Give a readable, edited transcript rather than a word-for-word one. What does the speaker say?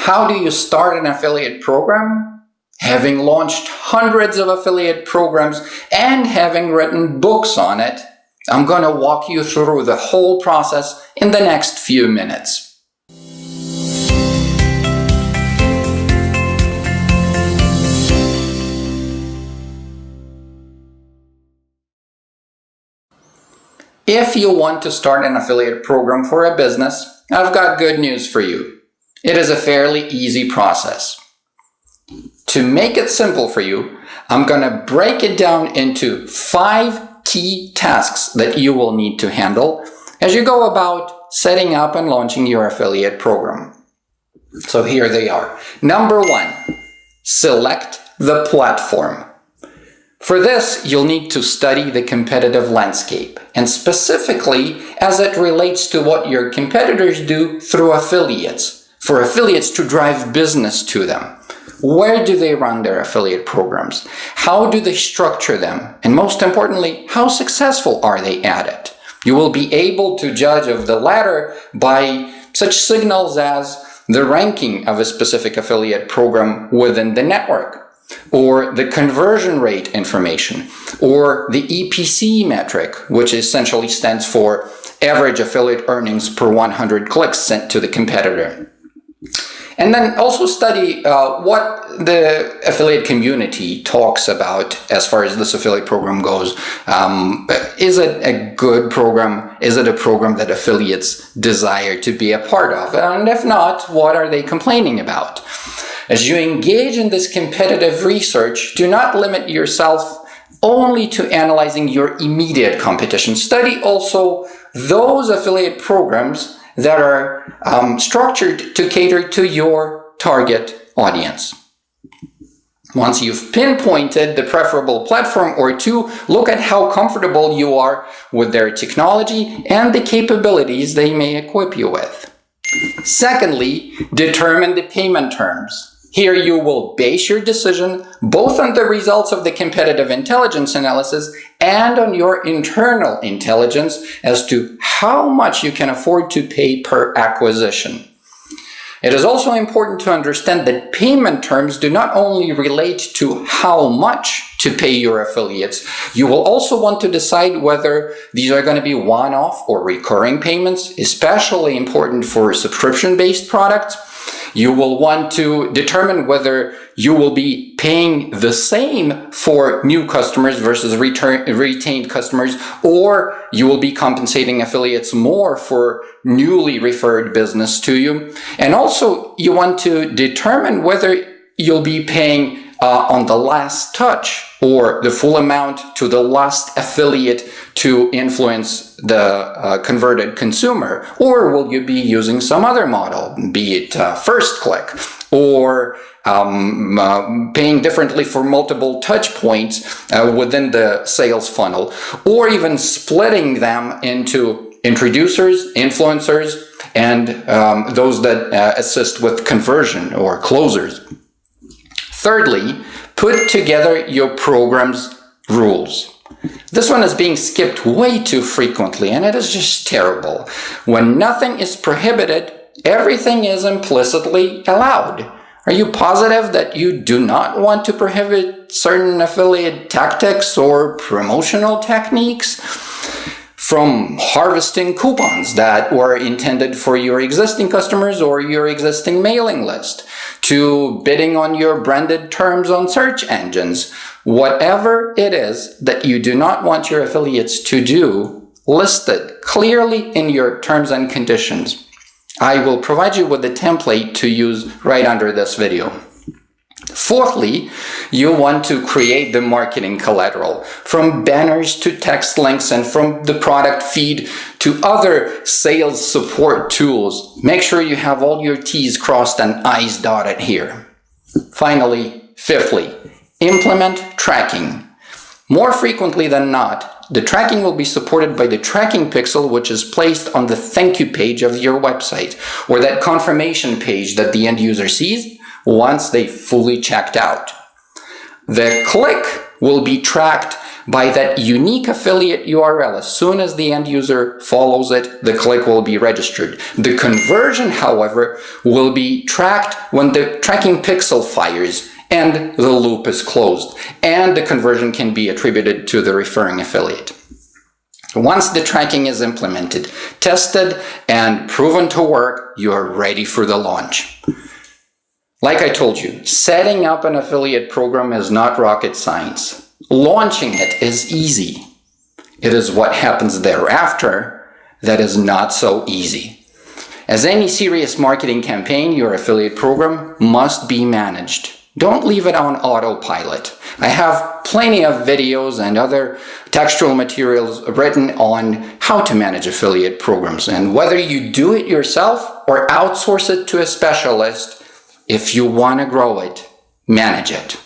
How do you start an affiliate program? Having launched hundreds of affiliate programs and having written books on it, I'm going to walk you through the whole process in the next few minutes. If you want to start an affiliate program for a business, I've got good news for you. It is a fairly easy process. To make it simple for you, I'm going to break it down into 5 key tasks that you will need to handle as you go about setting up and launching your affiliate program. So here they are. Number 1, select the platform. For this, you'll need to study the competitive landscape, and specifically as it relates to what your competitors do through affiliates, for affiliates to drive business to them. Where do they run their affiliate programs? How do they structure them? And most importantly, how successful are they at it? You will be able to judge of the latter by such signals as the ranking of a specific affiliate program within the network, or the conversion rate information, or the EPC metric, which essentially stands for average affiliate earnings per 100 clicks sent to the competitor. And then also study what the affiliate community talks about as far as this affiliate program goes. Is it a good program? Is it a program that affiliates desire to be a part of? And if not, what are they complaining about? As you engage in this competitive research, do not limit yourself only to analyzing your immediate competition. Study also those affiliate programs that are structured to cater to your target audience. Once you've pinpointed the preferable platform or two, look at how comfortable you are with their technology and the capabilities they may equip you with. Secondly, determine the payment terms. Here you will base your decision both on the results of the competitive intelligence analysis and on your internal intelligence as to how much you can afford to pay per acquisition. It is also important to understand that payment terms do not only relate to how much to pay your affiliates, you will also want to decide whether these are going to be one-off or recurring payments, especially important for subscription-based products. You will want to determine whether you will be paying the same for new customers versus retained customers, or you will be compensating affiliates more for newly referred business to you. And also, you want to determine whether you'll be paying on the last touch or the full amount to the last affiliate to influence the converted consumer, or will you be using some other model, be it first click, or paying differently for multiple touch points within the sales funnel, or even splitting them into introducers, influencers, and those that assist with conversion or closers. Thirdly, put together your program's rules. This one is being skipped way too frequently, and it is just terrible. When nothing is prohibited, everything is implicitly allowed. Are you positive that you do not want to prohibit certain affiliate tactics or promotional techniques? From harvesting coupons that were intended for your existing customers or your existing mailing list, to bidding on your branded terms on search engines. Whatever it is that you do not want your affiliates to do, list it clearly in your terms and conditions. I will provide you with a template to use right under this video. Fourthly, you want to create the marketing collateral, from banners to text links and from the product feed to other sales support tools. Make sure you have all your T's crossed and I's dotted here. Finally, fifthly, implement tracking. More frequently than not, the tracking will be supported by the tracking pixel, which is placed on the thank you page of your website, or that confirmation page that the end user sees once they fully checked out. The click will be tracked by that unique affiliate URL. As soon as the end user follows it, the click will be registered. The conversion, however, will be tracked when the tracking pixel fires and the loop is closed, and the conversion can be attributed to the referring affiliate. Once the tracking is implemented, tested, and proven to work, you are ready for the launch. Like I told you, setting up an affiliate program is not rocket science. Launching it is easy. It is what happens thereafter that is not so easy. As any serious marketing campaign, your affiliate program must be managed. Don't leave it on autopilot. I have plenty of videos and other textual materials written on how to manage affiliate programs, and whether you do it yourself or outsource it to a specialist, if you want to grow it, manage it.